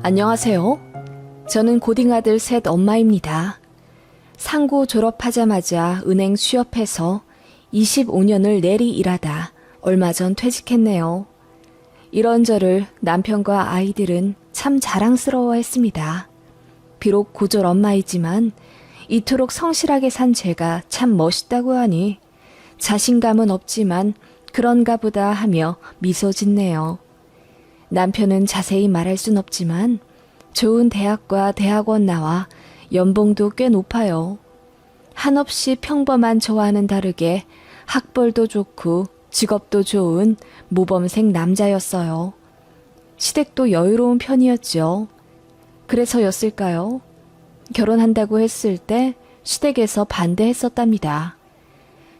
안녕하세요. 저는 고딩아들 셋 엄마입니다. 상고 졸업하자마자 은행 취업해서 25년을 내리 일하다 얼마 전 퇴직했네요. 이런 저를 남편과 아이들은 참 자랑스러워했습니다. 비록 고졸 엄마이지만 이토록 성실하게 산 제가 참 멋있다고 하니 자신감은 없지만 그런가 보다 하며 미소 짓네요. 남편은 자세히 말할 순 없지만 좋은 대학과 대학원 나와 연봉도 꽤 높아요. 한없이 평범한 저와는 다르게 학벌도 좋고 직업도 좋은 모범생 남자였어요. 시댁도 여유로운 편이었죠. 그래서였을까요? 결혼한다고 했을 때 시댁에서 반대했었답니다.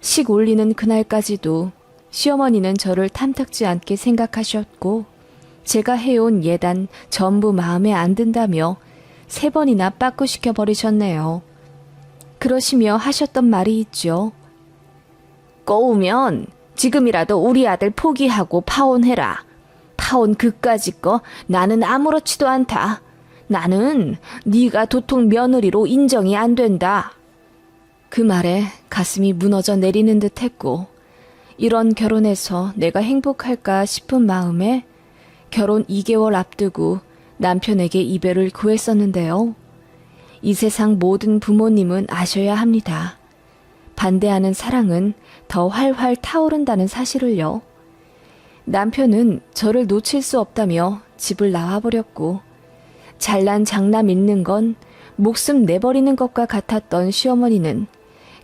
식 올리는 그날까지도 시어머니는 저를 탐탁지 않게 생각하셨고 제가 해온 예단 전부 마음에 안 든다며 3번이나 빠꾸시켜 버리셨네요. 그러시며 하셨던 말이 있죠. 꼬우면 지금이라도 우리 아들 포기하고 파혼해라. 파혼 그까짓 거 나는 아무렇지도 않다. 나는 네가 도통 며느리로 인정이 안 된다. 그 말에 가슴이 무너져 내리는 듯 했고 이런 결혼에서 내가 행복할까 싶은 마음에 결혼 2개월 앞두고 남편에게 이별을 구했었는데요. 이 세상 모든 부모님은 아셔야 합니다. 반대하는 사랑은 더 활활 타오른다는 사실을요. 남편은 저를 놓칠 수 없다며 집을 나와버렸고 잘난 장남 있는 건 목숨 내버리는 것과 같았던 시어머니는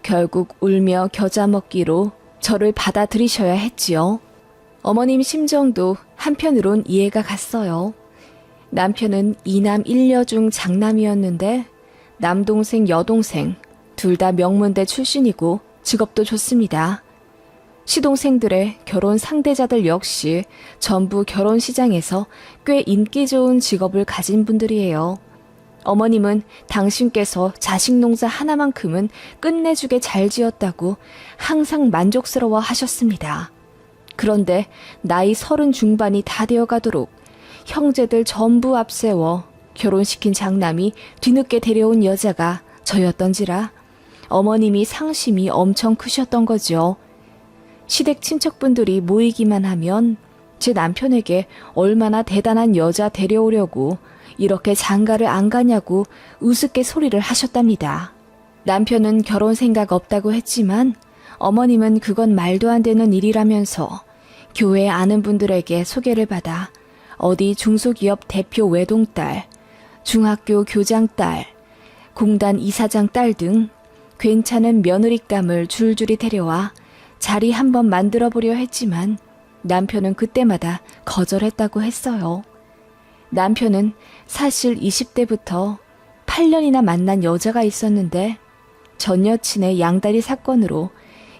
결국 울며 겨자 먹기로 저를 받아들이셔야 했지요. 어머님 심정도 한편으론 이해가 갔어요. 남편은 2남 1녀 중 장남이었는데 남동생 여동생 둘 다 명문대 출신이고 직업도 좋습니다. 시동생들의 결혼 상대자들 역시 전부 결혼 시장에서 꽤 인기 좋은 직업을 가진 분들이에요. 어머님은 당신께서 자식 농사 하나만큼은 끝내주게 잘 지었다고 항상 만족스러워 하셨습니다. 그런데 나이 30 중반이 다 되어가도록 형제들 전부 앞세워 결혼시킨 장남이 뒤늦게 데려온 여자가 저였던지라 어머님이 상심이 엄청 크셨던 거죠. 시댁 친척분들이 모이기만 하면 제 남편에게 얼마나 대단한 여자 데려오려고 이렇게 장가를 안 가냐고 우습게 소리를 하셨답니다. 남편은 결혼 생각 없다고 했지만 어머님은 그건 말도 안 되는 일이라면서 교회 아는 분들에게 소개를 받아 어디 중소기업 대표 외동딸, 중학교 교장딸, 공단 이사장 딸 등 괜찮은 며느리감을 줄줄이 데려와 자리 한번 만들어보려 했지만 남편은 그때마다 거절했다고 했어요. 남편은 사실 20대부터 8년이나 만난 여자가 있었는데 전 여친의 양다리 사건으로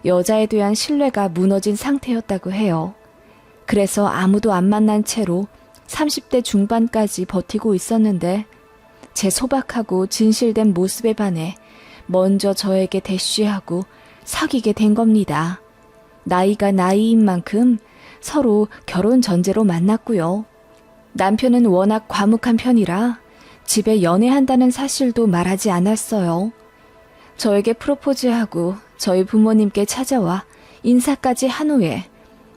여자에 대한 신뢰가 무너진 상태였다고 해요. 그래서 아무도 안 만난 채로 30대 중반까지 버티고 있었는데 제 소박하고 진실된 모습에 반해 먼저 저에게 대쉬하고 사귀게 된 겁니다. 나이가 나이인 만큼 서로 결혼 전제로 만났고요. 남편은 워낙 과묵한 편이라 집에 연애한다는 사실도 말하지 않았어요. 저에게 프로포즈하고 저희 부모님께 찾아와 인사까지 한 후에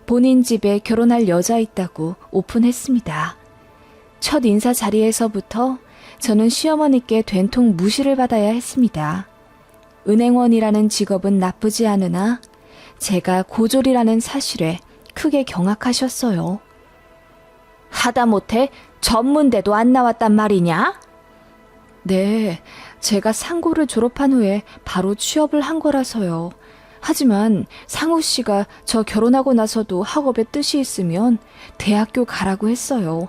본인 집에 결혼할 여자 있다고 오픈했습니다. 첫 인사 자리에서부터 저는 시어머니께 된통 무시를 받아야 했습니다. 은행원이라는 직업은 나쁘지 않으나 제가 고졸이라는 사실에 크게 경악하셨어요. 하다못해 전문대도 안 나왔단 말이냐? 네, 제가 상고를 졸업한 후에 바로 취업을 한 거라서요. 하지만 상우 씨가 저 결혼하고 나서도 학업에 뜻이 있으면 대학교 가라고 했어요.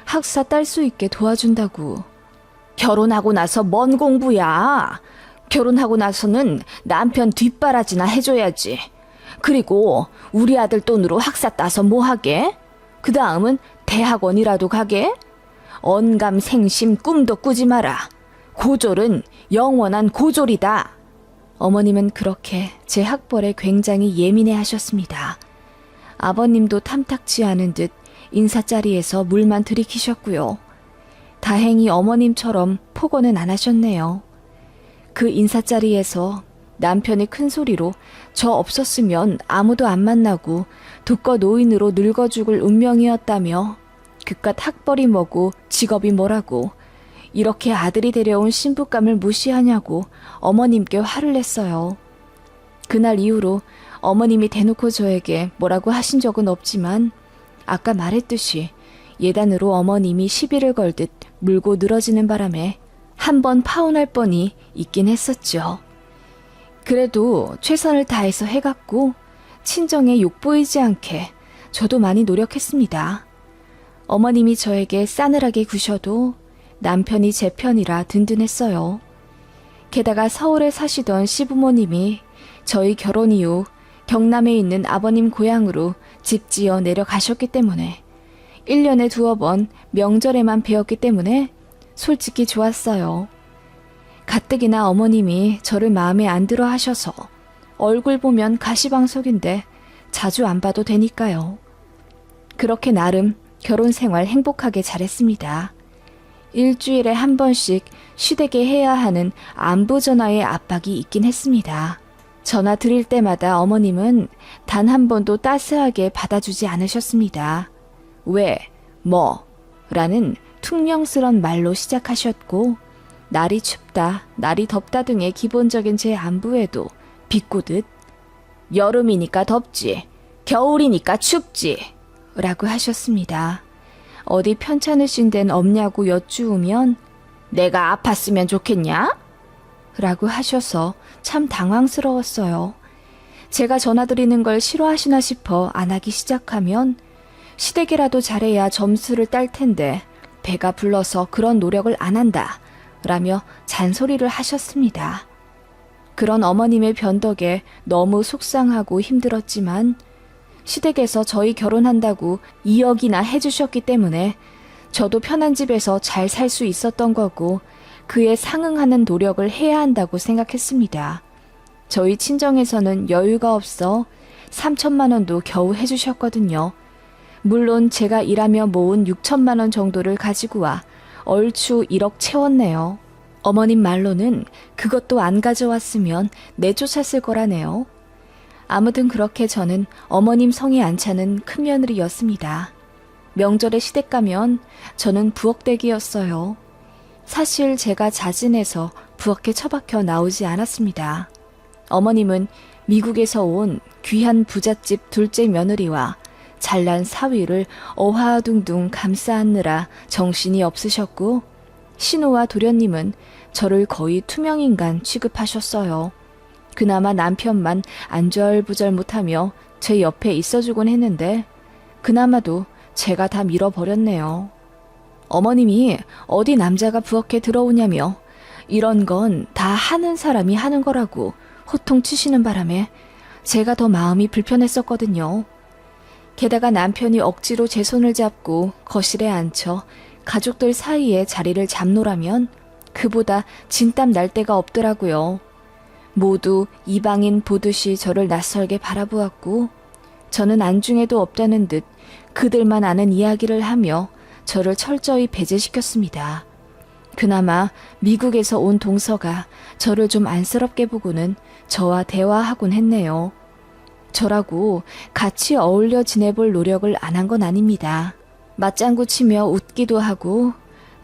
학사 딸 수 있게 도와준다고. 결혼하고 나서 뭔 공부야? 결혼하고 나서는 남편 뒷바라지나 해줘야지. 그리고 우리 아들 돈으로 학사 따서 뭐 하게? 그 다음은 대학원이라도 가게? 언감생심 꿈도 꾸지 마라. 고졸은 영원한 고졸이다. 어머님은 그렇게 제 학벌에 굉장히 예민해 하셨습니다. 아버님도 탐탁지 않은 듯 인사자리에서 물만 들이키셨고요. 다행히 어머님처럼 폭언은 안 하셨네요. 그 인사자리에서 남편이 큰 소리로 저 없었으면 아무도 안 만나고 독거 노인으로 늙어 죽을 운명이었다며 그깟 학벌이 뭐고 직업이 뭐라고 이렇게 아들이 데려온 신부감을 무시하냐고 어머님께 화를 냈어요. 그날 이후로 어머님이 대놓고 저에게 뭐라고 하신 적은 없지만 아까 말했듯이 예단으로 어머님이 시비를 걸듯 물고 늘어지는 바람에 한 번 파혼할 뻔이 있긴 했었죠. 그래도 최선을 다해서 해갔고 친정에 욕보이지 않게 저도 많이 노력했습니다. 어머님이 저에게 싸늘하게 구셔도 남편이 제 편이라 든든했어요. 게다가 서울에 사시던 시부모님이 저희 결혼 이후 경남에 있는 아버님 고향으로 집 지어 내려가셨기 때문에 1년에 2번 명절에만 뵈었기 때문에 솔직히 좋았어요. 가뜩이나 어머님이 저를 마음에 안 들어 하셔서 얼굴 보면 가시방석인데 자주 안 봐도 되니까요. 그렇게 나름 결혼 생활 행복하게 잘했습니다. 일주일에 한 번씩 시댁에 해야 하는 안부 전화의 압박이 있긴 했습니다. 전화 드릴 때마다 어머님은 단 한 번도 따스하게 받아주지 않으셨습니다. 왜, 뭐, 라는 퉁명스런 말로 시작하셨고 날이 춥다, 날이 덥다 등의 기본적인 제 안부에도 비꼬듯 여름이니까 덥지, 겨울이니까 춥지 라고 하셨습니다. 어디 편찮으신 데는 없냐고 여쭈으면 내가 아팠으면 좋겠냐? 라고 하셔서 참 당황스러웠어요. 제가 전화드리는 걸 싫어하시나 싶어 안 하기 시작하면 시댁이라도 잘해야 점수를 딸 텐데 배가 불러서 그런 노력을 안 한다 라며 잔소리를 하셨습니다. 그런 어머님의 변덕에 너무 속상하고 힘들었지만 시댁에서 저희 결혼한다고 2억이나 해주셨기 때문에 저도 편한 집에서 잘 살 수 있었던 거고 그에 상응하는 노력을 해야 한다고 생각했습니다. 저희 친정에서는 여유가 없어 3천만 원도 겨우 해주셨거든요. 물론 제가 일하며 모은 6천만 원 정도를 가지고 와 얼추 1억 채웠네요. 어머님 말로는 그것도 안 가져왔으면 내쫓았을 거라네요. 아무튼 그렇게 저는 어머님 성에 안 차는 큰며느리였습니다. 명절에 시댁 가면 저는 부엌대기였어요. 사실 제가 자진해서 부엌에 처박혀 나오지 않았습니다. 어머님은 미국에서 온 귀한 부잣집 둘째 며느리와 잘난 사위를 어화둥둥 감싸안느라 정신이 없으셨고 신우와 도련님은 저를 거의 투명인간 취급하셨어요. 그나마 남편만 안절부절 못하며 제 옆에 있어주곤 했는데 그나마도 제가 다 밀어버렸네요. 어머님이 어디 남자가 부엌에 들어오냐며 이런 건 다 하는 사람이 하는 거라고 호통치시는 바람에 제가 더 마음이 불편했었거든요. 게다가 남편이 억지로 제 손을 잡고 거실에 앉혀 가족들 사이에 자리를 잡노라면 그보다 진땀 날 데가 없더라고요. 모두 이방인 보듯이 저를 낯설게 바라보았고 저는 안중에도 없다는 듯 그들만 아는 이야기를 하며 저를 철저히 배제시켰습니다. 그나마 미국에서 온 동서가 저를 좀 안쓰럽게 보고는 저와 대화하곤 했네요. 저라고 같이 어울려 지내볼 노력을 안 한 건 아닙니다. 맞장구 치며 웃기도 하고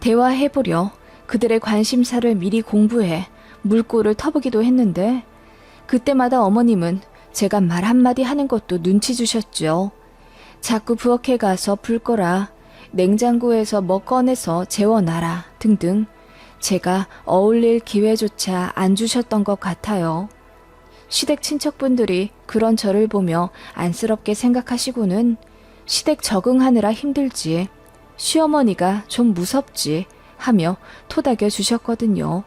대화해보려 그들의 관심사를 미리 공부해 물꼬를 터보기도 했는데 그때마다 어머님은 제가 말 한마디 하는 것도 눈치 주셨죠. 자꾸 부엌에 가서 불 꺼라, 냉장고에서 뭐 꺼내서 재워놔라 등등 제가 어울릴 기회조차 안 주셨던 것 같아요. 시댁 친척분들이 그런 저를 보며 안쓰럽게 생각하시고는 시댁 적응하느라 힘들지, 시어머니가 좀 무섭지 하며 토닥여 주셨거든요.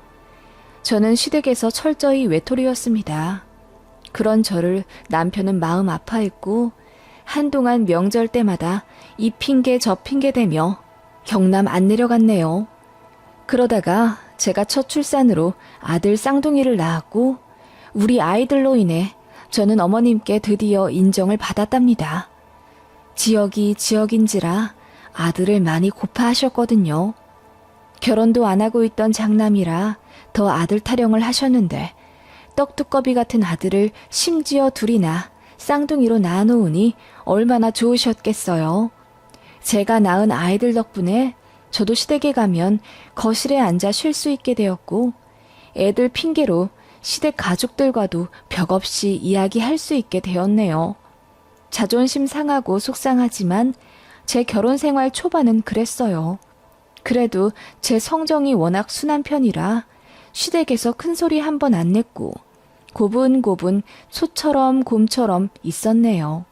저는 시댁에서 철저히 외톨이였습니다. 그런 저를 남편은 마음 아파했고 한동안 명절 때마다 이 핑계 저 핑계 대며 경남 안 내려갔네요. 그러다가 제가 첫 출산으로 아들 쌍둥이를 낳았고 우리 아이들로 인해 저는 어머님께 드디어 인정을 받았답니다. 지역이 지역인지라 아들을 많이 고파하셨거든요. 결혼도 안 하고 있던 장남이라 더 아들 타령을 하셨는데 떡두꺼비 같은 아들을 심지어 둘이나 쌍둥이로 낳아놓으니 얼마나 좋으셨겠어요. 제가 낳은 아이들 덕분에 저도 시댁에 가면 거실에 앉아 쉴 수 있게 되었고 애들 핑계로 시댁 가족들과도 벽 없이 이야기할 수 있게 되었네요. 자존심 상하고 속상하지만 제 결혼 생활 초반은 그랬어요. 그래도 제 성정이 워낙 순한 편이라 시댁에서 큰소리 한 번 안 냈고 고분고분 소처럼 곰처럼 있었네요.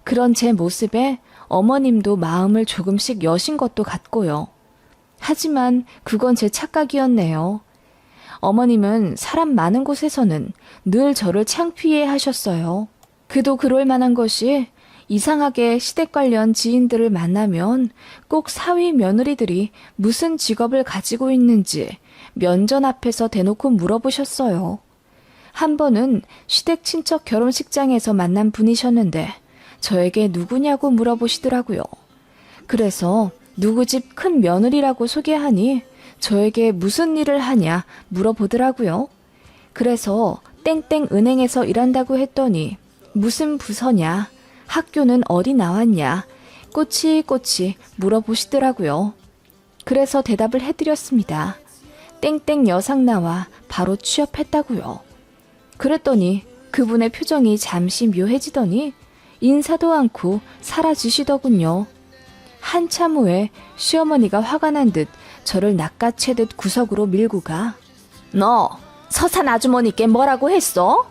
그런 제 모습에 어머님도 마음을 조금씩 여신 것도 같고요. 하지만 그건 제 착각이었네요. 어머님은 사람 많은 곳에서는 늘 저를 창피해 하셨어요. 그도 그럴 만한 것이 이상하게 시댁 관련 지인들을 만나면 꼭 사위 며느리들이 무슨 직업을 가지고 있는지 면전 앞에서 대놓고 물어보셨어요. 한 번은 시댁 친척 결혼식장에서 만난 분이셨는데 저에게 누구냐고 물어보시더라고요. 그래서 누구 집 큰 며느리라고 소개하니 저에게 무슨 일을 하냐 물어보더라고요. 그래서 땡땡 은행에서 일한다고 했더니 무슨 부서냐, 학교는 어디 나왔냐, 꼬치꼬치 물어보시더라고요. 그래서 대답을 해드렸습니다. 땡땡 여상 나와 바로 취업했다고요. 그랬더니 그분의 표정이 잠시 묘해지더니 인사도 않고 사라지시더군요. 한참 후에 시어머니가 화가 난 듯 저를 낚아채듯 구석으로 밀고 가. 너 서산 아주머니께 뭐라고 했어?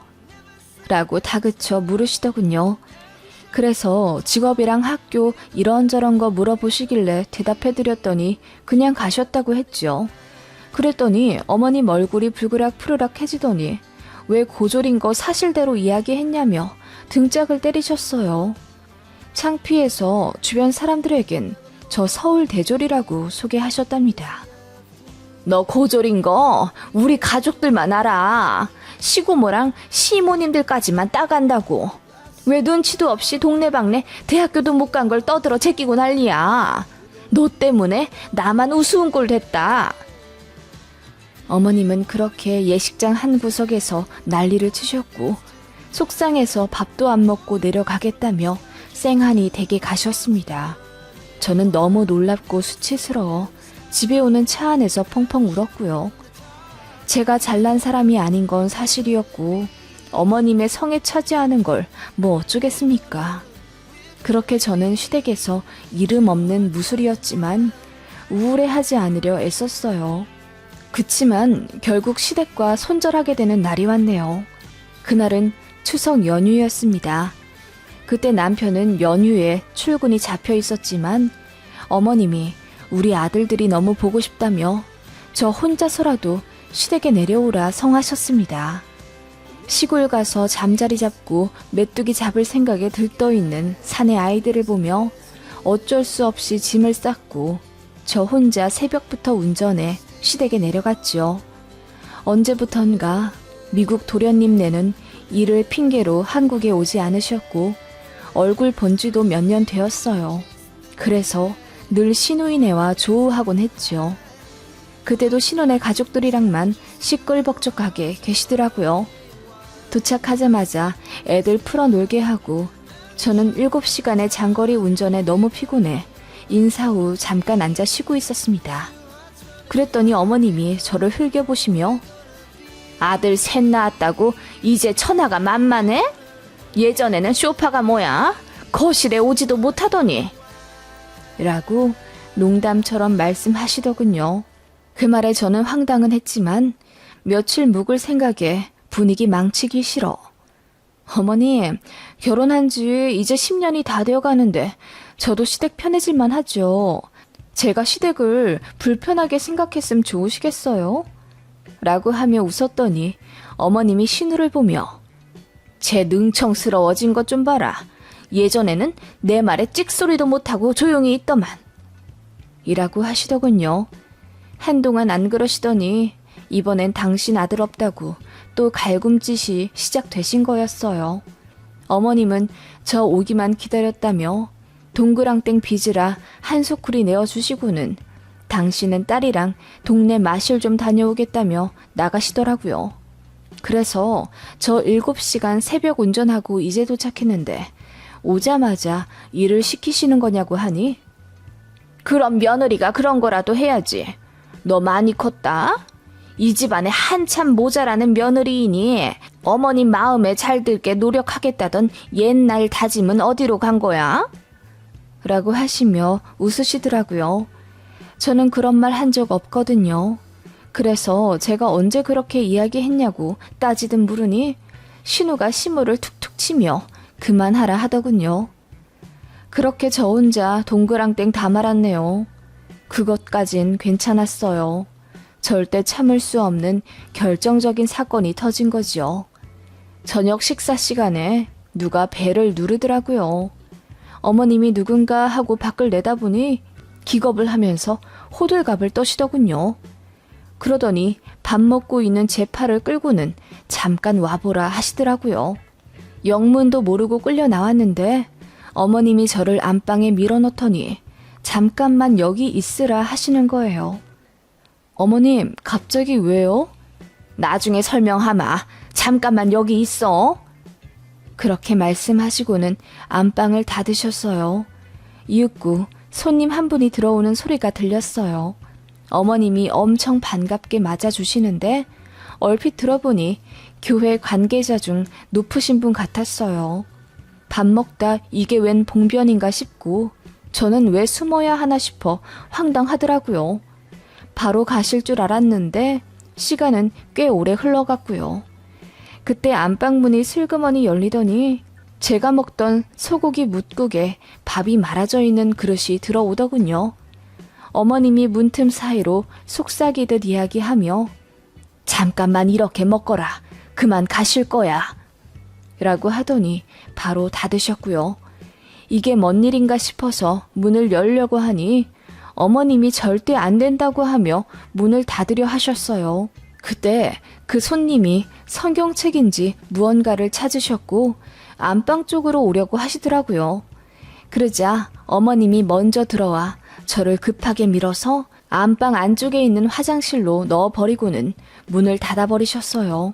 라고 다그쳐 물으시더군요. 그래서 직업이랑 학교 이런저런 거 물어보시길래 대답해드렸더니 그냥 가셨다고 했죠. 그랬더니 어머님 얼굴이 불그락 푸르락 해지더니 왜 고졸인 거 사실대로 이야기했냐며 등짝을 때리셨어요. 창피해서 주변 사람들에겐 저 서울 대졸이라고 소개하셨답니다. 너 고졸인 거 우리 가족들만 알아. 시고모랑 시모님들까지만 따간다고. 왜 눈치도 없이 동네방네 대학교도 못 간 걸 떠들어 제끼고 난리야. 너 때문에 나만 우스운 꼴 됐다. 어머님은 그렇게 예식장 한 구석에서 난리를 치셨고 속상해서 밥도 안 먹고 내려가겠다며 쌩하니 댁에 가셨습니다. 저는 너무 놀랍고 수치스러워 집에 오는 차 안에서 펑펑 울었고요. 제가 잘난 사람이 아닌 건 사실이었고 어머님의 성에 차지하는 걸 뭐 어쩌겠습니까. 그렇게 저는 시댁에서 이름 없는 무술이었지만 우울해하지 않으려 애썼어요. 그치만 결국 시댁과 손절하게 되는 날이 왔네요. 그날은 추석 연휴였습니다. 그때 남편은 연휴에 출근이 잡혀 있었지만 어머님이 우리 아들들이 너무 보고 싶다며 저 혼자서라도 시댁에 내려오라 성하셨습니다. 시골 가서 잠자리 잡고 메뚜기 잡을 생각에 들떠있는 사내 아이들을 보며 어쩔 수 없이 짐을 쌌고 저 혼자 새벽부터 운전해 시댁에 내려갔죠. 언제부턴가 미국 도련님네는 일을 핑계로 한국에 오지 않으셨고 얼굴 본 지도 몇 년 되었어요. 그래서 늘 시누이네와 조우하곤 했죠. 그때도 신혼의 가족들이랑만 시끌벅적하게 계시더라고요. 도착하자마자 애들 풀어놀게 하고 저는 7시간의 장거리 운전에 너무 피곤해 인사 후 잠깐 앉아 쉬고 있었습니다. 그랬더니 어머님이 저를 흘겨보시며 아들 셋 낳았다고 이제 처나가 만만해? 예전에는 쇼파가 뭐야? 거실에 오지도 못하더니 라고 농담처럼 말씀하시더군요. 그 말에 저는 황당은 했지만 며칠 묵을 생각에 분위기 망치기 싫어. 어머니, 결혼한 지 이제 10년이 다 되어가는데 저도 시댁 편해질만 하죠. 제가 시댁을 불편하게 생각했으면 좋으시겠어요? 라고 하며 웃었더니 어머님이 신우를 보며 쟤 능청스러워진 것 좀 봐라. 예전에는 내 말에 찍소리도 못하고 조용히 있더만. 이라고 하시더군요. 한동안 안 그러시더니 이번엔 당신 아들 없다고 또 갈굼짓이 시작되신 거였어요. 어머님은 저 오기만 기다렸다며 동그랑땡 빚으라 한 소쿠리 내어주시고는 당신은 딸이랑 동네 마실 좀 다녀오겠다며 나가시더라고요. 그래서 저 7시간 새벽 운전하고 이제 도착했는데 오자마자 일을 시키시는 거냐고 하니 그럼 며느리가 그런 거라도 해야지. 너 많이 컸다? 이 집안에 한참 모자라는 며느리이니 어머님 마음에 잘 들게 노력하겠다던 옛날 다짐은 어디로 간 거야? 라고 하시며 웃으시더라고요. 저는 그런 말 한 적 없거든요. 그래서 제가 언제 그렇게 이야기했냐고 따지듯 물으니 신우가 시무를 툭툭 치며 그만하라 하더군요. 그렇게 저 혼자 동그랑땡 다 말았네요. 그것까진 괜찮았어요. 절대 참을 수 없는 결정적인 사건이 터진 거지요. 저녁 식사 시간에 누가 배를 누르더라고요. 어머님이 누군가 하고 밖을 내다보니 기겁을 하면서 호들갑을 떠시더군요. 그러더니 밥 먹고 있는 제 팔을 끌고는 잠깐 와보라 하시더라고요. 영문도 모르고 끌려 나왔는데 어머님이 저를 안방에 밀어넣더니 잠깐만 여기 있으라 하시는 거예요. 어머님, 갑자기 왜요? 나중에 설명하마. 잠깐만 여기 있어. 그렇게 말씀하시고는 안방을 닫으셨어요. 이윽고 손님 한 분이 들어오는 소리가 들렸어요. 어머님이 엄청 반갑게 맞아주시는데 얼핏 들어보니 교회 관계자 중 높으신 분 같았어요. 밥 먹다 이게 웬 봉변인가 싶고 저는 왜 숨어야 하나 싶어 황당하더라고요. 바로 가실 줄 알았는데 시간은 꽤 오래 흘러갔고요. 그때 안방문이 슬그머니 열리더니 제가 먹던 소고기 뭇국에 밥이 말아져 있는 그릇이 들어오더군요. 어머님이 문틈 사이로 속삭이듯 이야기하며 잠깐만 이렇게 먹거라. 그만 가실 거야. 라고 하더니 바로 닫으셨고요. 이게 뭔 일인가 싶어서 문을 열려고 하니 어머님이 절대 안 된다고 하며 문을 닫으려 하셨어요. 그때 그 손님이 성경책인지 무언가를 찾으셨고 안방 쪽으로 오려고 하시더라고요. 그러자 어머님이 먼저 들어와 저를 급하게 밀어서 안방 안쪽에 있는 화장실로 넣어버리고는 문을 닫아버리셨어요.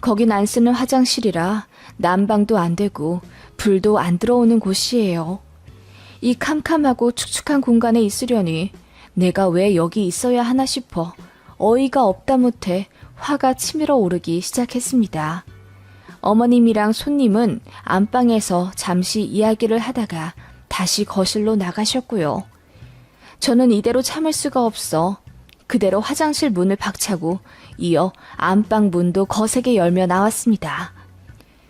거긴 안 쓰는 화장실이라 난방도 안 되고 불도 안 들어오는 곳이에요. 이 캄캄하고 축축한 공간에 있으려니 내가 왜 여기 있어야 하나 싶어 어이가 없다 못해 화가 치밀어 오르기 시작했습니다. 어머님이랑 손님은 안방에서 잠시 이야기를 하다가 다시 거실로 나가셨고요. 저는 이대로 참을 수가 없어 그대로 화장실 문을 박차고 이어 안방 문도 거세게 열며 나왔습니다.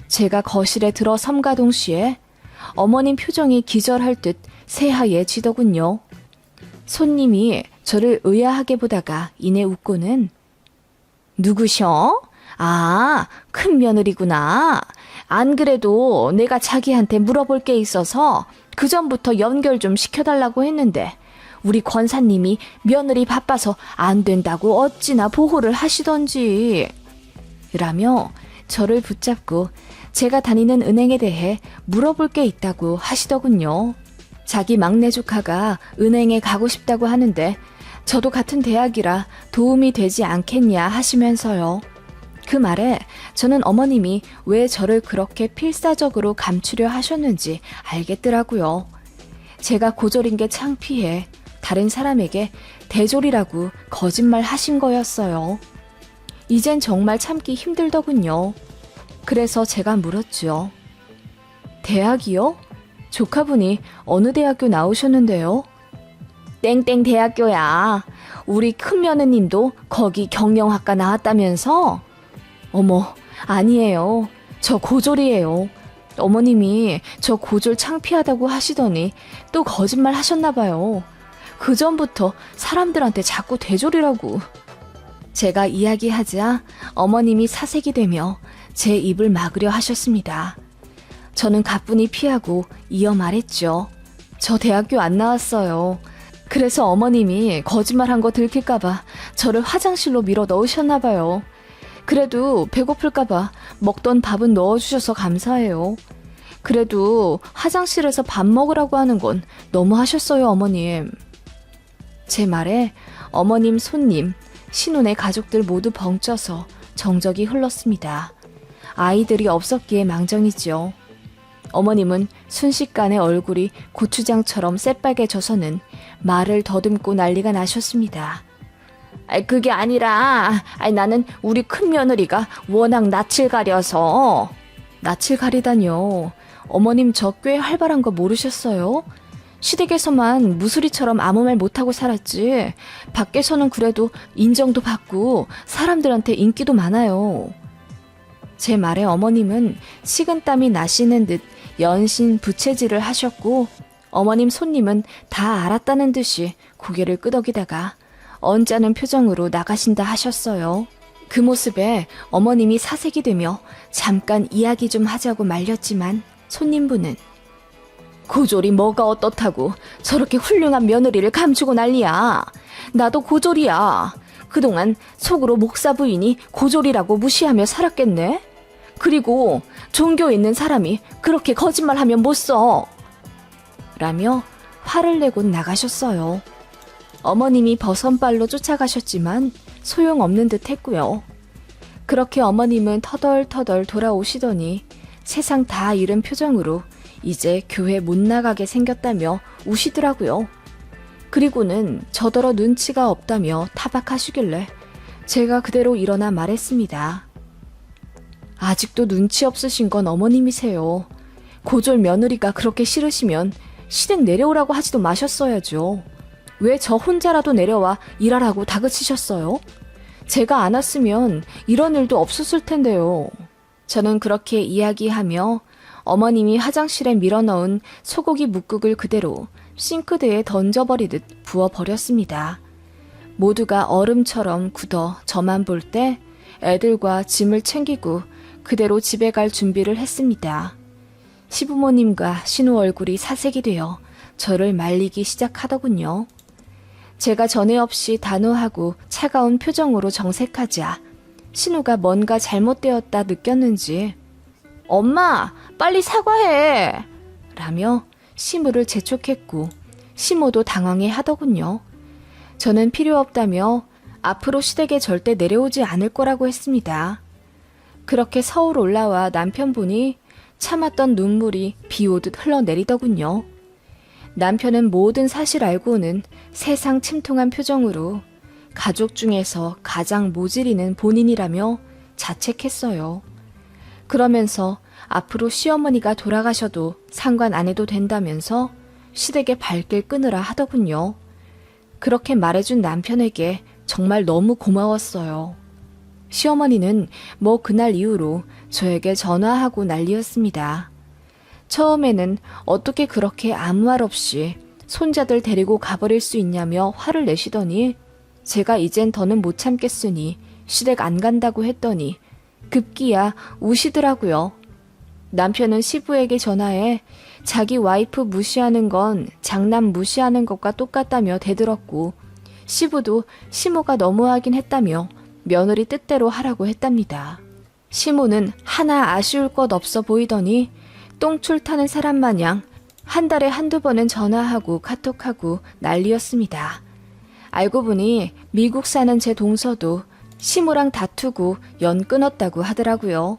제가 거실에 들어섬과 동시에 어머님 표정이 기절할 듯 새하얘지더군요. 손님이 저를 의아하게 보다가 이내 웃고는 누구셔? 아, 큰 며느리구나. 안 그래도 내가 자기한테 물어볼 게 있어서 그 전부터 연결 좀 시켜달라고 했는데 우리 권사님이 며느리 바빠서 안 된다고 어찌나 보호를 하시던지 라며 저를 붙잡고 제가 다니는 은행에 대해 물어볼 게 있다고 하시더군요. 자기 막내 조카가 은행에 가고 싶다고 하는데 저도 같은 대학이라 도움이 되지 않겠냐 하시면서요. 그 말에 저는 어머님이 왜 저를 그렇게 필사적으로 감추려 하셨는지 알겠더라고요. 제가 고졸인 게 창피해 다른 사람에게 대졸이라고 거짓말 하신 거였어요. 이젠 정말 참기 힘들더군요. 그래서 제가 물었죠. 대학이요? 조카분이 어느 대학교 나오셨는데요? 땡땡 대학교야. 우리 큰 며느님도 거기 경영학과 나왔다면서? 어머, 아니에요. 저 고졸이에요. 어머님이 저 고졸 창피하다고 하시더니 또 거짓말 하셨나 봐요. 그 전부터 사람들한테 자꾸 대졸이라고. 제가 이야기하자 어머님이 사색이 되며 제 입을 막으려 하셨습니다. 저는 가뿐히 피하고 이어 말했죠. 저 대학교 안 나왔어요. 그래서 어머님이 거짓말한 거 들킬까봐 저를 화장실로 밀어 넣으셨나 봐요. 그래도 배고플까봐 먹던 밥은 넣어주셔서 감사해요. 그래도 화장실에서 밥 먹으라고 하는 건 너무 하셨어요, 어머님. 제 말에 어머님, 손님, 신혼의 가족들 모두 벙쪄서 정적이 흘렀습니다. 아이들이 없었기에 망정이지요. 어머님은 순식간에 얼굴이 고추장처럼 새빨개져서는 말을 더듬고 난리가 나셨습니다. 그게 아니라 나는 우리 큰며느리가 워낙 낯을 가려서. 낯을 가리다뇨. 어머님 저 꽤 활발한 거 모르셨어요? 시댁에서만 무수리처럼 아무 말 못하고 살았지 밖에서는 그래도 인정도 받고 사람들한테 인기도 많아요. 제 말에 어머님은 식은땀이 나시는 듯 연신 부채질을 하셨고 어머님 손님은 다 알았다는 듯이 고개를 끄덕이다가 언짢은 표정으로 나가신다 하셨어요. 그 모습에 어머님이 사색이 되며 잠깐 이야기 좀 하자고 말렸지만 손님분은 고졸이 뭐가 어떻다고 저렇게 훌륭한 며느리를 감추고 난리야. 나도 고졸이야. 그동안 속으로 목사 부인이 고졸이라고 무시하며 살았겠네. 그리고 종교 있는 사람이 그렇게 거짓말하면 못 써. 라며 화를 내고 나가셨어요. 어머님이 버선발로 쫓아가셨지만 소용없는 듯 했고요. 그렇게 어머님은 터덜터덜 돌아오시더니 세상 다 잃은 표정으로 이제 교회 못 나가게 생겼다며 우시더라고요. 그리고는 저더러 눈치가 없다며 타박하시길래 제가 그대로 일어나 말했습니다. 아직도 눈치 없으신 건 어머님이세요. 고졸 며느리가 그렇게 싫으시면 시댁 내려오라고 하지도 마셨어야죠. 왜 저 혼자라도 내려와 일하라고 다그치셨어요? 제가 안 왔으면 이런 일도 없었을 텐데요. 저는 그렇게 이야기하며 어머님이 화장실에 밀어넣은 소고기 묵국을 그대로 싱크대에 던져버리듯 부어버렸습니다. 모두가 얼음처럼 굳어 저만 볼 때 애들과 짐을 챙기고 그대로 집에 갈 준비를 했습니다. 시부모님과 신우 얼굴이 사색이 되어 저를 말리기 시작하더군요. 제가 전에 없이 단호하고 차가운 표정으로 정색하자 신우가 뭔가 잘못되었다 느꼈는지 엄마, 빨리 사과해! 라며 시무를 재촉했고 시모도 당황해 하더군요. 저는 필요 없다며 앞으로 시댁에 절대 내려오지 않을 거라고 했습니다. 그렇게 서울 올라와 남편분이 참았던 눈물이 비 오듯 흘러내리더군요. 남편은 모든 사실 알고는 세상 침통한 표정으로 가족 중에서 가장 모질이는 본인이라며 자책했어요. 그러면서 앞으로 시어머니가 돌아가셔도 상관 안 해도 된다면서 시댁의 발길 끊으라 하더군요. 그렇게 말해준 남편에게 정말 너무 고마웠어요. 시어머니는 뭐 그날 이후로 저에게 전화하고 난리였습니다. 처음에는 어떻게 그렇게 아무 말 없이 손자들 데리고 가버릴 수 있냐며 화를 내시더니 제가 이젠 더는 못 참겠으니 시댁 안 간다고 했더니 급기야 우시더라고요. 남편은 시부에게 전화해 자기 와이프 무시하는 건 장남 무시하는 것과 똑같다며 대들었고 시부도 시모가 너무하긴 했다며 며느리 뜻대로 하라고 했답니다. 시모는 하나 아쉬울 것 없어 보이더니 똥줄 타는 사람 마냥 한 달에 한두 번은 전화하고 카톡하고 난리였습니다. 알고 보니 미국 사는 제 동서도 시모랑 다투고 연 끊었다고 하더라고요.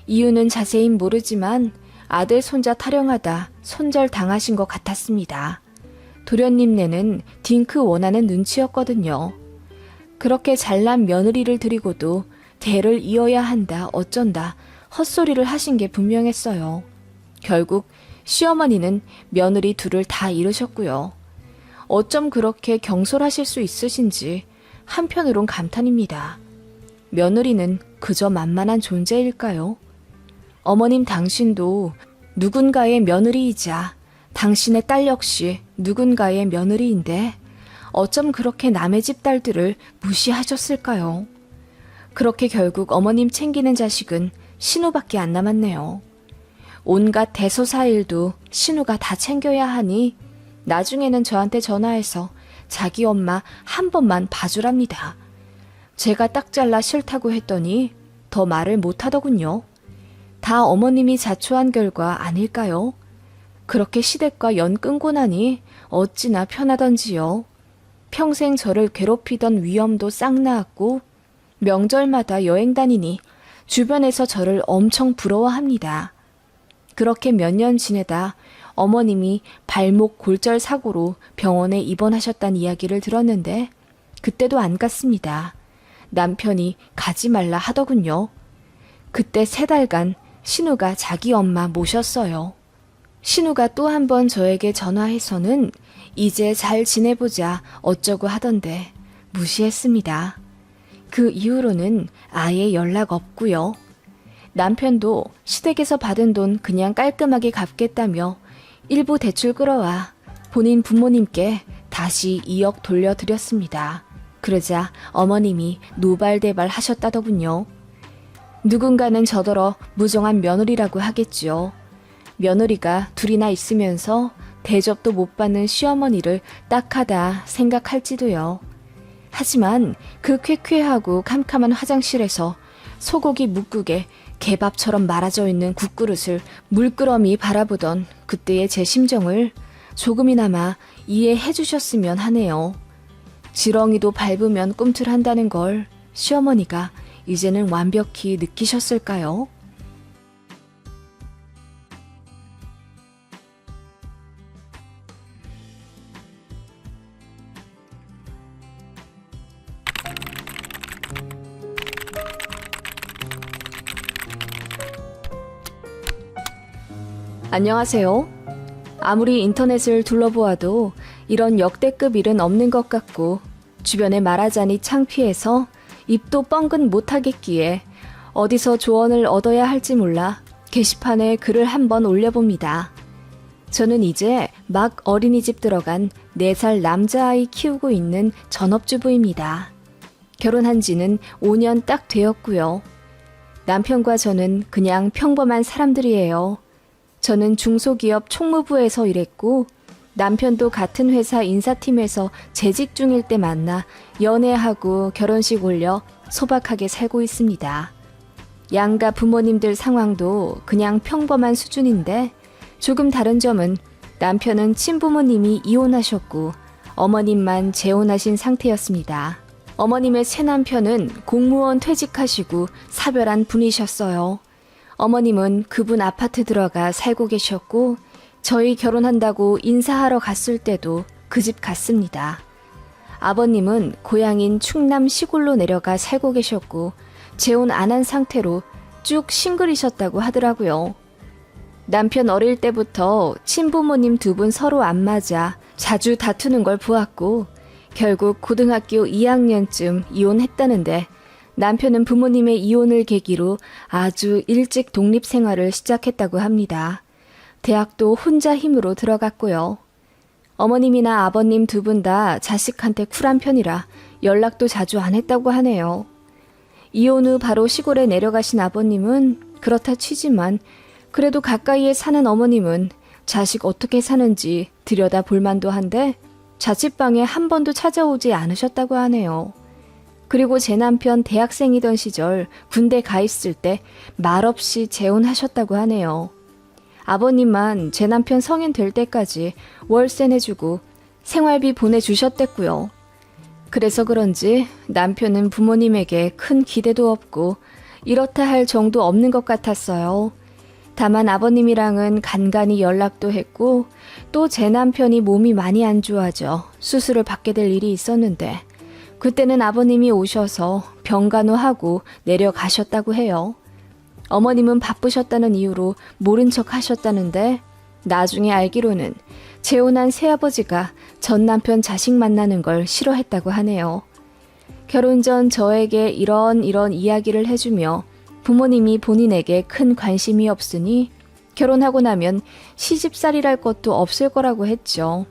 이유는 자세히 모르지만 아들 손자 타령하다 손절 당하신 것 같았습니다. 도련님네는 딩크 원하는 눈치였거든요. 그렇게 잘난 며느리를 들이고도 대를 이어야 한다 어쩐다 헛소리를 하신 게 분명했어요. 결국 시어머니는 며느리 둘을 다 잃으셨고요. 어쩜 그렇게 경솔하실 수 있으신지 한편으론 감탄입니다. 며느리는 그저 만만한 존재일까요? 어머님 당신도 누군가의 며느리이자 당신의 딸 역시 누군가의 며느리인데 어쩜 그렇게 남의 집 딸들을 무시하셨을까요? 그렇게 결국 어머님 챙기는 자식은 신우밖에 안 남았네요. 온갖 대소사일도 신우가 다 챙겨야 하니 나중에는 저한테 전화해서 자기 엄마 한 번만 봐주랍니다. 제가 딱 잘라 싫다고 했더니 더 말을 못하더군요. 다 어머님이 자초한 결과 아닐까요? 그렇게 시댁과 연 끊고 나니 어찌나 편하던지요. 평생 저를 괴롭히던 위험도 싹 나았고 명절마다 여행 다니니 주변에서 저를 엄청 부러워합니다. 그렇게 몇 년 지내다 어머님이 발목 골절 사고로 병원에 입원하셨다는 이야기를 들었는데 그때도 안 갔습니다. 남편이 가지 말라 하더군요. 그때 3달간 신우가 자기 엄마 모셨어요. 신우가 또 한 번 저에게 전화해서는 이제 잘 지내보자 어쩌고 하던데 무시했습니다. 그 이후로는 아예 연락 없고요. 남편도 시댁에서 받은 돈 그냥 깔끔하게 갚겠다며 일부 대출 끌어와 본인 부모님께 다시 2억 돌려드렸습니다. 그러자 어머님이 노발대발 하셨다더군요. 누군가는 저더러 무정한 며느리라고 하겠죠. 며느리가 둘이나 있으면서 대접도 못 받는 시어머니를 딱하다 생각할지도요. 하지만 그 쾌쾌하고 캄캄한 화장실에서 소고기 묵국에 개밥처럼 말아져 있는 국그릇을 물끄러미 바라보던 그때의 제 심정을 조금이나마 이해해 주셨으면 하네요. 지렁이도 밟으면 꿈틀한다는 걸 시어머니가 이제는 완벽히 느끼셨을까요? 안녕하세요. 아무리 인터넷을 둘러보아도 이런 역대급 일은 없는 것 같고 주변에 말하자니 창피해서 입도 뻥긋 못하겠기에 어디서 조언을 얻어야 할지 몰라 게시판에 글을 한번 올려봅니다. 저는 이제 막 어린이집 들어간 4살 남자아이 키우고 있는 전업주부입니다. 결혼한 지는 5년 딱 되었고요. 남편과 저는 그냥 평범한 사람들이에요. 저는 중소기업 총무부에서 일했고 남편도 같은 회사 인사팀에서 재직 중일 때 만나 연애하고 결혼식 올려 소박하게 살고 있습니다. 양가 부모님들 상황도 그냥 평범한 수준인데 조금 다른 점은 남편은 친부모님이 이혼하셨고 어머님만 재혼하신 상태였습니다. 어머님의 새남편은 공무원 퇴직하시고 사별한 분이셨어요. 어머님은 그분 아파트 들어가 살고 계셨고 저희 결혼한다고 인사하러 갔을 때도 그 집 갔습니다. 아버님은 고향인 충남 시골로 내려가 살고 계셨고 재혼 안 한 상태로 쭉 싱글이셨다고 하더라고요. 남편 어릴 때부터 친부모님 2분 서로 안 맞아 자주 다투는 걸 보았고 결국 고등학교 2학년쯤 이혼했다는데 남편은 부모님의 이혼을 계기로 아주 일찍 독립생활을 시작했다고 합니다. 대학도 혼자 힘으로 들어갔고요. 어머님이나 아버님 2분 다 자식한테 쿨한 편이라 연락도 자주 안 했다고 하네요. 이혼 후 바로 시골에 내려가신 아버님은 그렇다 치지만 그래도 가까이에 사는 어머님은 자식 어떻게 사는지 들여다 볼 만도 한데 자취방에 한 번도 찾아오지 않으셨다고 하네요. 그리고 제 남편 대학생이던 시절 군대 가 있을 때 말없이 재혼하셨다고 하네요. 아버님만 제 남편 성인 될 때까지 월세 내주고 생활비 보내주셨댔고요. 그래서 그런지 남편은 부모님에게 큰 기대도 없고 이렇다 할 정도 없는 것 같았어요. 다만 아버님이랑은 간간히 연락도 했고 또 제 남편이 몸이 많이 안 좋아져 수술을 받게 될 일이 있었는데 그때는 아버님이 오셔서 병간호하고 내려가셨다고 해요. 어머님은 바쁘셨다는 이유로 모른 척 하셨다는데 나중에 알기로는 재혼한 새아버지가 전 남편 자식 만나는 걸 싫어했다고 하네요. 결혼 전 저에게 이런 이야기를 해주며 부모님이 본인에게 큰 관심이 없으니 결혼하고 나면 시집살이랄 것도 없을 거라고 했죠.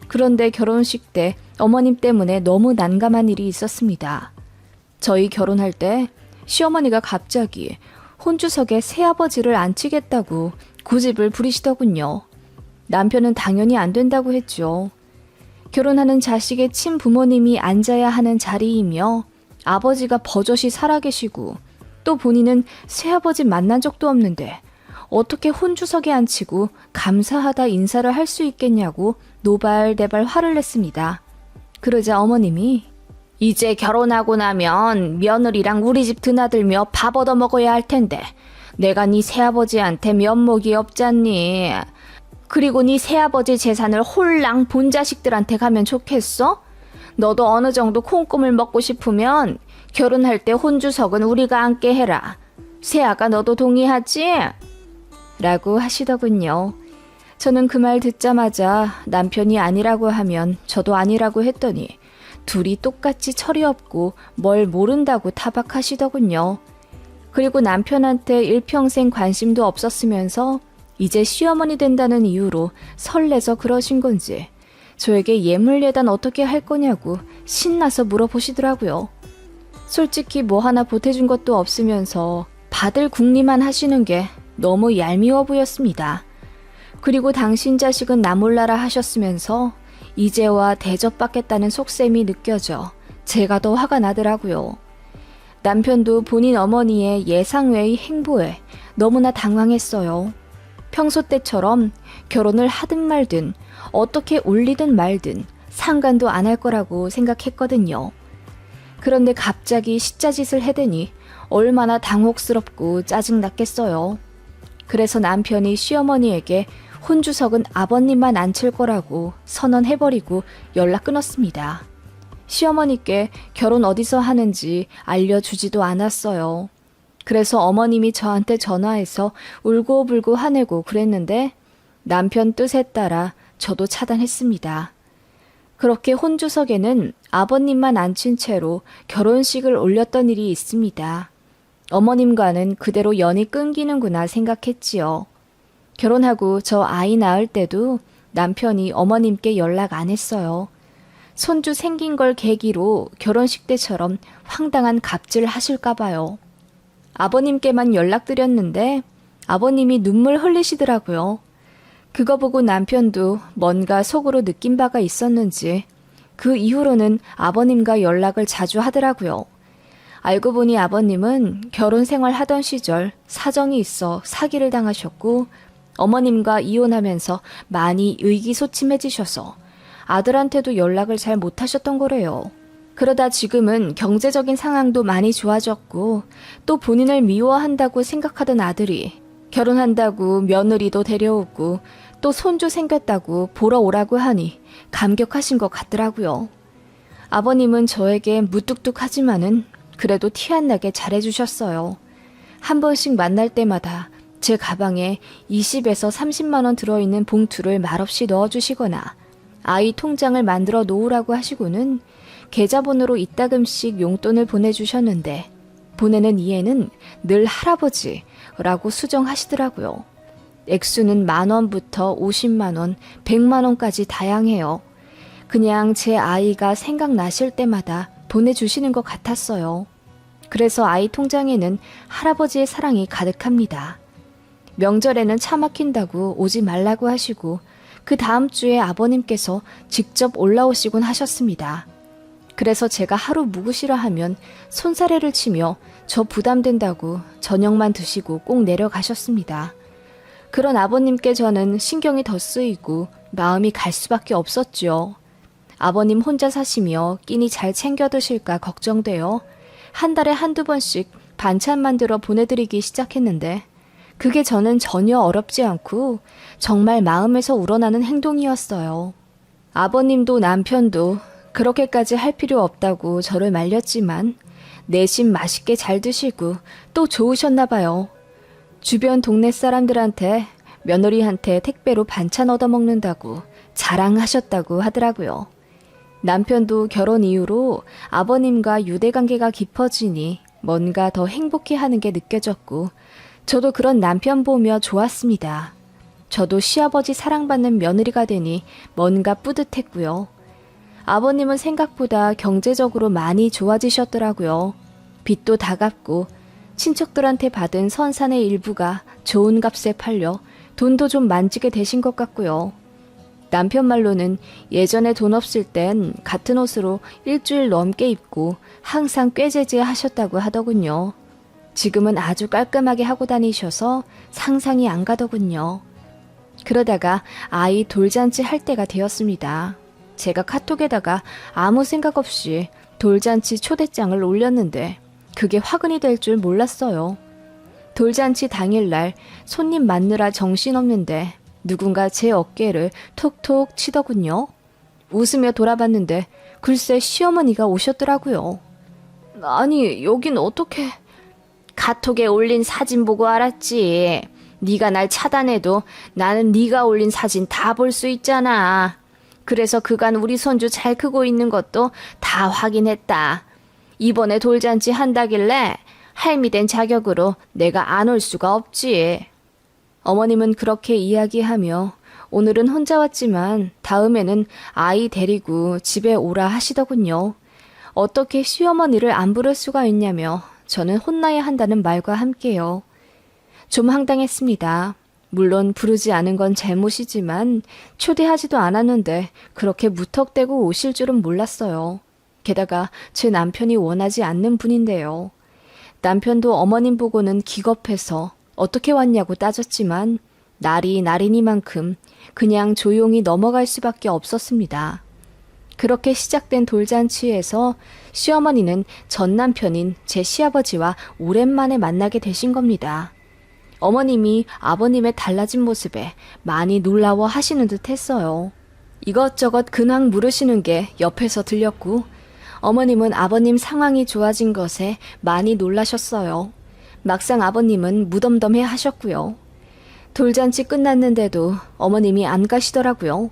그런데 결혼식 때 어머님 때문에 너무 난감한 일이 있었습니다. 저희 결혼할 때 시어머니가 갑자기 혼주석에 새아버지를 앉히겠다고 고집을 부리시더군요. 남편은 당연히 안 된다고 했죠. 결혼하는 자식의 친부모님이 앉아야 하는 자리이며 아버지가 버젓이 살아계시고 또 본인은 새아버지 만난 적도 없는데 어떻게 혼주석에 앉히고 감사하다 인사를 할 수 있겠냐고 노발대발 화를 냈습니다. 그러자 어머님이 이제 결혼하고 나면 며느리랑 우리 집 드나들며 밥 얻어 먹어야 할 텐데 내가 네 새아버지한테 면목이 없잖니. 그리고 네 새아버지 재산을 홀랑 본 자식들한테 가면 좋겠어? 너도 어느 정도 콩고물 먹고 싶으면 결혼할 때 혼주석은 우리가 앉게 해라. 새아가 너도 동의하지? 라고 하시더군요. 저는 그 말 듣자마자 남편이 아니라고 하면 저도 아니라고 했더니 둘이 똑같이 철이 없고 뭘 모른다고 타박하시더군요. 그리고 남편한테 일평생 관심도 없었으면서 이제 시어머니 된다는 이유로 설레서 그러신 건지 저에게 예물예단 어떻게 할 거냐고 신나서 물어보시더라고요. 솔직히 뭐 하나 보태준 것도 없으면서 받을 궁리만 하시는 게 너무 얄미워 보였습니다. 그리고 당신 자식은 나 몰라라 하셨으면서 이제와 대접받겠다는 속셈이 느껴져 제가 더 화가 나더라고요. 남편도 본인 어머니의 예상 외의 행보에 너무나 당황했어요. 평소 때처럼 결혼을 하든 말든 어떻게 올리든 말든 상관도 안 할 거라고 생각했거든요. 그런데 갑자기 시자짓을 해대니 얼마나 당혹스럽고 짜증났겠어요. 그래서 남편이 시어머니에게 혼주석은 아버님만 앉힐 거라고 선언해버리고 연락 끊었습니다. 시어머니께 결혼 어디서 하는지 알려주지도 않았어요. 그래서 어머님이 저한테 전화해서 울고불고 화내고 그랬는데 남편 뜻에 따라 저도 차단했습니다. 그렇게 혼주석에는 아버님만 앉힌 채로 결혼식을 올렸던 일이 있습니다. 어머님과는 그대로 연이 끊기는구나 생각했지요. 결혼하고 저 아이 낳을 때도 남편이 어머님께 연락 안 했어요. 손주 생긴 걸 계기로 결혼식 때처럼 황당한 갑질 하실까 봐요. 아버님께만 연락드렸는데 아버님이 눈물 흘리시더라고요. 그거 보고 남편도 뭔가 속으로 느낀 바가 있었는지 그 이후로는 아버님과 연락을 자주 하더라고요. 알고 보니 아버님은 결혼 생활 하던 시절 사정이 있어 사기를 당하셨고 어머님과 이혼하면서 많이 의기소침해지셔서 아들한테도 연락을 잘 못하셨던 거래요. 그러다 지금은 경제적인 상황도 많이 좋아졌고 또 본인을 미워한다고 생각하던 아들이 결혼한다고 며느리도 데려오고 또 손주 생겼다고 보러 오라고 하니 감격하신 것 같더라고요. 아버님은 저에게 무뚝뚝하지만은 그래도 티 안 나게 잘해주셨어요. 한 번씩 만날 때마다 제 가방에 20에서 30만 원 들어있는 봉투를 말없이 넣어주시거나 아이 통장을 만들어 놓으라고 하시고는 계좌번호로 이따금씩 용돈을 보내주셨는데 보내는 이에는 늘 할아버지라고 수정하시더라고요. 액수는 10,000원부터 50만 원, 100만 원까지 다양해요. 그냥 제 아이가 생각나실 때마다 보내주시는 것 같았어요. 그래서 아이 통장에는 할아버지의 사랑이 가득합니다. 명절에는 차 막힌다고 오지 말라고 하시고 그 다음 주에 아버님께서 직접 올라오시곤 하셨습니다. 그래서 제가 하루 묵으시라 하면 손사래를 치며 저 부담된다고 저녁만 드시고 꼭 내려가셨습니다. 그런 아버님께 저는 신경이 더 쓰이고 마음이 갈 수밖에 없었죠. 아버님 혼자 사시며 끼니 잘 챙겨 드실까 걱정되어 한 달에 한두 번씩 반찬 만들어 보내드리기 시작했는데 그게 저는 전혀 어렵지 않고 정말 마음에서 우러나는 행동이었어요. 아버님도 남편도 그렇게까지 할 필요 없다고 저를 말렸지만 내심 맛있게 잘 드시고 또 좋으셨나 봐요. 주변 동네 사람들한테 며느리한테 택배로 반찬 얻어먹는다고 자랑하셨다고 하더라고요. 남편도 결혼 이후로 아버님과 유대관계가 깊어지니 뭔가 더 행복해하는 게 느껴졌고 저도 그런 남편 보며 좋았습니다. 저도 시아버지 사랑받는 며느리가 되니 뭔가 뿌듯했고요. 아버님은 생각보다 경제적으로 많이 좋아지셨더라고요. 빚도 다 갚고 친척들한테 받은 선산의 일부가 좋은 값에 팔려 돈도 좀 만지게 되신 것 같고요. 남편 말로는 예전에 돈 없을 땐 같은 옷으로 일주일 넘게 입고 항상 꾀재재 하셨다고 하더군요. 지금은 아주 깔끔하게 하고 다니셔서 상상이 안 가더군요. 그러다가 아이 돌잔치 할 때가 되었습니다. 제가 카톡에다가 아무 생각 없이 돌잔치 초대장을 올렸는데 그게 화근이 될 줄 몰랐어요. 돌잔치 당일날 손님 맞느라 정신없는데 누군가 제 어깨를 톡톡 치더군요. 웃으며 돌아봤는데 글쎄 시어머니가 오셨더라고요. 아니, 여긴 어떻게... 카톡에 올린 사진 보고 알았지. 네가 날 차단해도 나는 네가 올린 사진 다 볼 수 있잖아. 그래서 그간 우리 손주 잘 크고 있는 것도 다 확인했다. 이번에 돌잔치 한다길래 할미 된 자격으로 내가 안 올 수가 없지. 어머님은 그렇게 이야기하며 오늘은 혼자 왔지만 다음에는 아이 데리고 집에 오라 하시더군요. 어떻게 시어머니를 안 부를 수가 있냐며 저는 혼나야 한다는 말과 함께요. 좀 황당했습니다. 물론 부르지 않은 건 잘못이지만 초대하지도 않았는데 그렇게 무턱대고 오실 줄은 몰랐어요. 게다가 제 남편이 원하지 않는 분인데요. 남편도 어머님 보고는 기겁해서 어떻게 왔냐고 따졌지만 날이 날이니만큼 그냥 조용히 넘어갈 수밖에 없었습니다. 그렇게 시작된 돌잔치에서 시어머니는 전 남편인 제 시아버지와 오랜만에 만나게 되신 겁니다. 어머님이 아버님의 달라진 모습에 많이 놀라워 하시는 듯 했어요. 이것저것 근황 물으시는 게 옆에서 들렸고 어머님은 아버님 상황이 좋아진 것에 많이 놀라셨어요. 막상 아버님은 무덤덤해 하셨고요. 돌잔치 끝났는데도 어머님이 안 가시더라고요.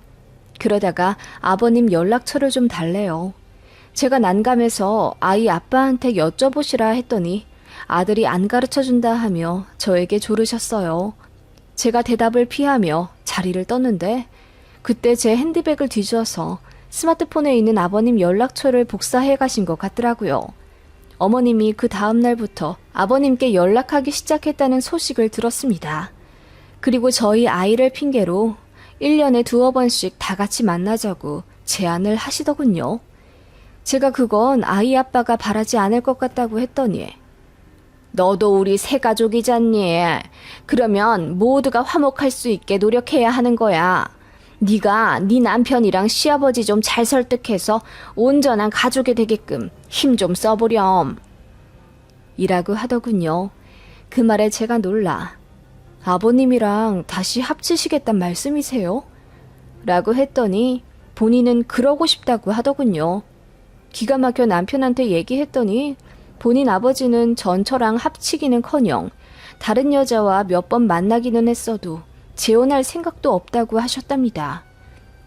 그러다가 아버님 연락처를 좀 달래요. 제가 난감해서 아이 아빠한테 여쭤보시라 했더니 아들이 안 가르쳐준다 하며 저에게 조르셨어요. 제가 대답을 피하며 자리를 떴는데 그때 제 핸드백을 뒤져서 스마트폰에 있는 아버님 연락처를 복사해 가신 것 같더라고요. 어머님이 그 다음 날부터 아버님께 연락하기 시작했다는 소식을 들었습니다. 그리고 저희 아이를 핑계로 1년에 두어 번씩 다 같이 만나자고 제안을 하시더군요. 제가 그건 아이 아빠가 바라지 않을 것 같다고 했더니 너도 우리 새 가족이잖니. 그러면 모두가 화목할 수 있게 노력해야 하는 거야. 네가 네 남편이랑 시아버지 좀 잘 설득해서 온전한 가족이 되게끔 힘 좀 써보렴. 이라고 하더군요. 그 말에 제가 놀라 아버님이랑 다시 합치시겠단 말씀이세요? 라고 했더니 본인은 그러고 싶다고 하더군요. 기가 막혀 남편한테 얘기했더니 본인 아버지는 전처랑 합치기는커녕 다른 여자와 몇 번 만나기는 했어도 재혼할 생각도 없다고 하셨답니다.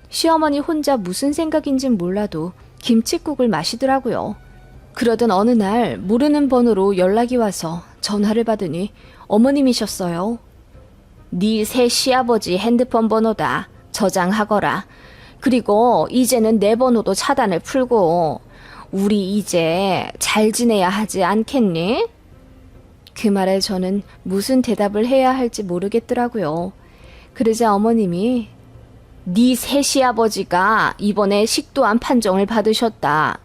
시어머니 혼자 무슨 생각인진 몰라도 김칫국을 마시더라고요. 그러던 어느 날 모르는 번호로 연락이 와서 전화를 받으니 어머님이셨어요. 네 새 시아버지 핸드폰 번호다. 저장하거라. 그리고 이제는 내 번호도 차단을 풀고 우리 이제 잘 지내야 하지 않겠니? 그 말에 저는 무슨 대답을 해야 할지 모르겠더라고요. 그러자 어머님이 네 새 시아버지가 이번에 식도암 판정을 받으셨다.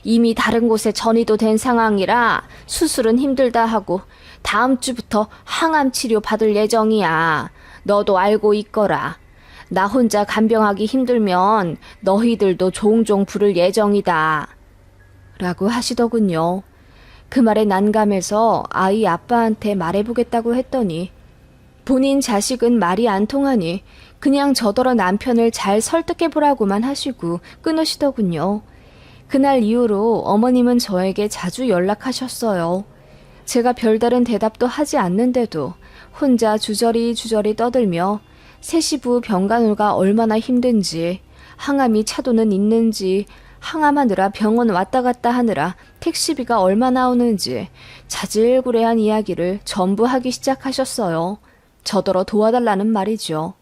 이미 다른 곳에 전이도 된 상황이라 수술은 힘들다 하고 다음 주부터 항암 치료 받을 예정이야. 너도 알고 있거라. 나 혼자 간병하기 힘들면 너희들도 종종 부를 예정이다. 라고 하시더군요. 그 말에 난감해서 아이 아빠한테 말해보겠다고 했더니 본인 자식은 말이 안 통하니 그냥 저더러 남편을 잘 설득해보라고만 하시고 끊으시더군요. 그날 이후로 어머님은 저에게 자주 연락하셨어요. 제가 별다른 대답도 하지 않는데도 혼자 주저리 떠들며 새시부 병간호가 얼마나 힘든지, 항암이 차도는 있는지, 항암하느라 병원 왔다 갔다 하느라 택시비가 얼마 나오는지 자질구레한 이야기를 전부 하기 시작하셨어요. 저더러 도와달라는 말이죠.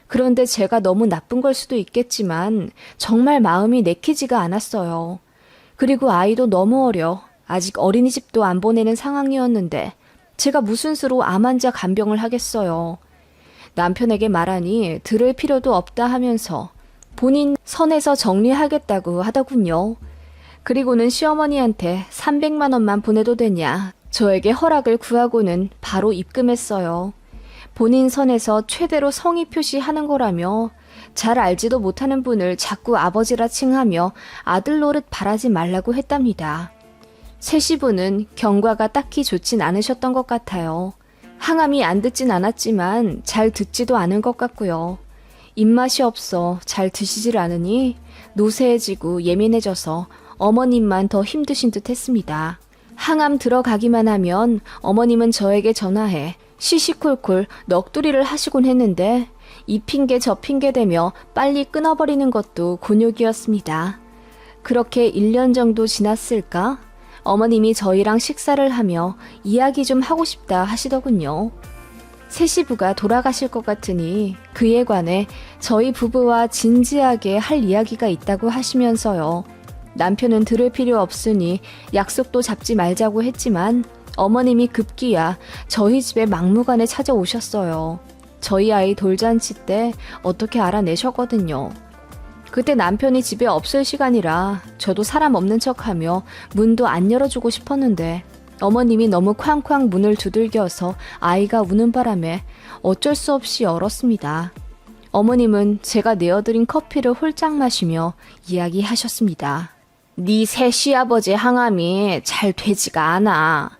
그런데 제가 너무 나쁜 걸 수도 있겠지만 정말 마음이 내키지가 않았어요. 그리고 아이도 너무 어려 아직 어린이집도 안 보내는 상황이었는데 제가 무슨 수로 암 환자 간병을 하겠어요. 남편에게 말하니 들을 필요도 없다 하면서 본인 선에서 정리하겠다고 하더군요. 그리고는 시어머니한테 300만 원만 보내도 되냐 저에게 허락을 구하고는 바로 입금했어요. 본인 선에서 최대로 성의 표시하는 거라며 잘 알지도 못하는 분을 자꾸 아버지라 칭하며 아들 노릇 바라지 말라고 했답니다. 새 시부는 경과가 딱히 좋진 않으셨던 것 같아요. 항암이 안 듣진 않았지만 잘 듣지도 않은 것 같고요. 입맛이 없어 잘 드시질 않으니 노쇠해지고 예민해져서 어머님만 더 힘드신 듯 했습니다. 항암 들어가기만 하면 어머님은 저에게 전화해 시시콜콜 넋두리를 하시곤 했는데 이 핑계 저 핑계 대며 빨리 끊어버리는 것도 곤욕이었습니다. 그렇게 1년 정도 지났을까? 어머님이 저희랑 식사를 하며 이야기 좀 하고 싶다 하시더군요. 새 시부가 돌아가실 것 같으니 그에 관해 저희 부부와 진지하게 할 이야기가 있다고 하시면서요. 남편은 들을 필요 없으니 약속도 잡지 말자고 했지만 어머님이 급기야 저희 집에 막무가내 찾아오셨어요. 저희 아이 돌잔치 때 어떻게 알아내셨거든요. 그때 남편이 집에 없을 시간이라 저도 사람 없는 척하며 문도 안 열어주고 싶었는데 어머님이 너무 쾅쾅 문을 두들겨서 아이가 우는 바람에 어쩔 수 없이 열었습니다. 어머님은 제가 내어드린 커피를 홀짝 마시며 이야기하셨습니다. 네 새 시아버지 항암이 잘 되지가 않아.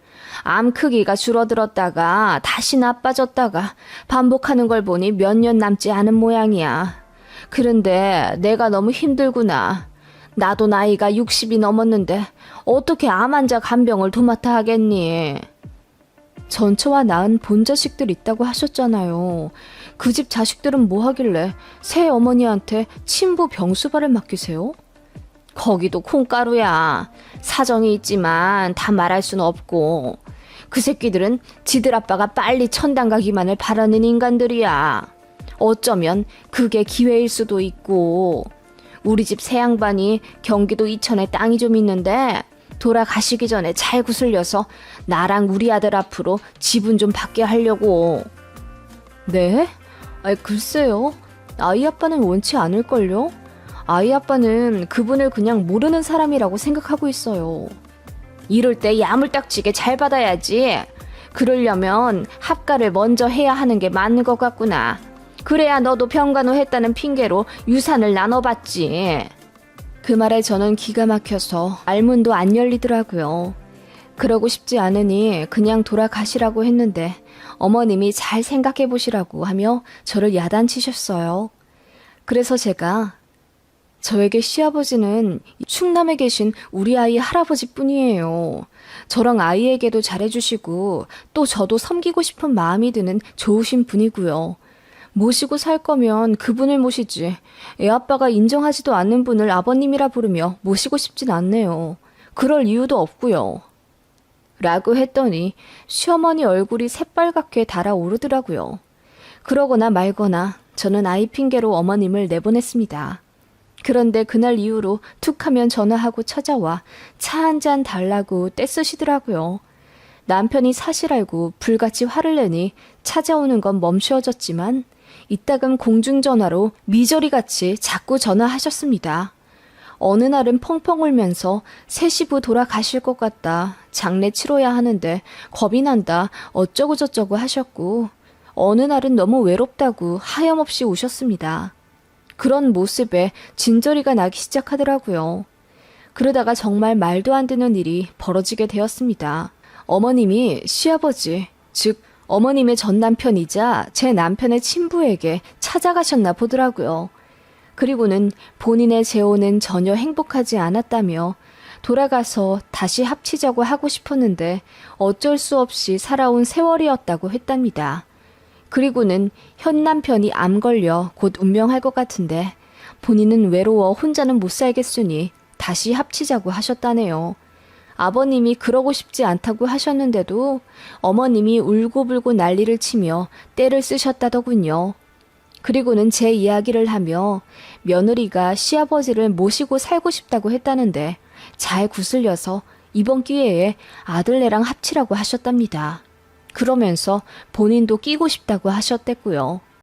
암 크기가 줄어들었다가 다시 나빠졌다가 반복하는 걸 보니 몇 년 남지 않은 모양이야. 그런데 내가 너무 힘들구나. 나도 나이가 60이 넘었는데 어떻게 암 환자 간병을 도맡아 하겠니? 전처와 낳은 본자식들 있다고 하셨잖아요. 그 집 자식들은 뭐 하길래 새 어머니한테 친부 병수발을 맡기세요? 거기도 콩가루야. 사정이 있지만 다 말할 순 없고. 그 새끼들은 지들 아빠가 빨리 천당 가기만을 바라는 인간들이야. 어쩌면 그게 기회일 수도 있고. 우리 집 새양반이 경기도 이천에 땅이 좀 있는데 돌아가시기 전에 잘 구슬려서 나랑 우리 아들 앞으로 지분 좀 받게 하려고. 네? 글쎄요. 아이 아빠는 원치 않을걸요? 아이 아빠는 그분을 그냥 모르는 사람이라고 생각하고 있어요. 이럴 때 야물딱지게 잘 받아야지. 그러려면 합가를 먼저 해야 하는 게 맞는 것 같구나. 그래야 너도 병간호 했다는 핑계로 유산을 나눠봤지. 그 말에 저는 기가 막혀서 알문도 안 열리더라고요. 그러고 싶지 않으니 그냥 돌아가시라고 했는데 어머님이 잘 생각해 보시라고 하며 저를 야단치셨어요. 그래서 제가 저에게 시아버지는 충남에 계신 우리 아이 할아버지뿐이에요. 저랑 아이에게도 잘해주시고 또 저도 섬기고 싶은 마음이 드는 좋으신 분이고요. 모시고 살 거면 그분을 모시지. 애아빠가 인정하지도 않는 분을 아버님이라 부르며 모시고 싶진 않네요. 그럴 이유도 없고요. 라고 했더니 시어머니 얼굴이 새빨갛게 달아오르더라고요. 그러거나 말거나 저는 아이 핑계로 어머님을 내보냈습니다. 그런데 그날 이후로 툭 하면 전화하고 찾아와 차 한 잔 달라고 떼쓰시더라고요. 남편이 사실 알고 불같이 화를 내니 찾아오는 건 멈추어졌지만 이따금 공중전화로 미저리같이 자꾸 전화하셨습니다. 어느 날은 펑펑 울면서 새 시부 돌아가실 것 같다. 장례 치러야 하는데 겁이 난다. 어쩌고 저쩌고 하셨고 어느 날은 너무 외롭다고 하염없이 우셨습니다. 그런 모습에 진저리가 나기 시작하더라고요. 그러다가 정말 말도 안 되는 일이 벌어지게 되었습니다. 어머님이 시아버지, 즉 어머님의 전 남편이자 제 남편의 친부에게 찾아가셨나 보더라고요. 그리고는 본인의 재혼은 전혀 행복하지 않았다며 돌아가서 다시 합치자고 하고 싶었는데 어쩔 수 없이 살아온 세월이었다고 했답니다. 그리고는 현 남편이 암 걸려 곧 운명할 것 같은데 본인은 외로워 혼자는 못 살겠으니 다시 합치자고 하셨다네요. 아버님이 그러고 싶지 않다고 하셨는데도 어머님이 울고불고 난리를 치며 떼를 쓰셨다더군요. 그리고는 제 이야기를 하며 며느리가 시아버지를 모시고 살고 싶다고 했다는데 잘 구슬려서 이번 기회에 아들네랑 합치라고 하셨답니다. 그러면서 본인도 끼고 싶다고 하셨댔고요.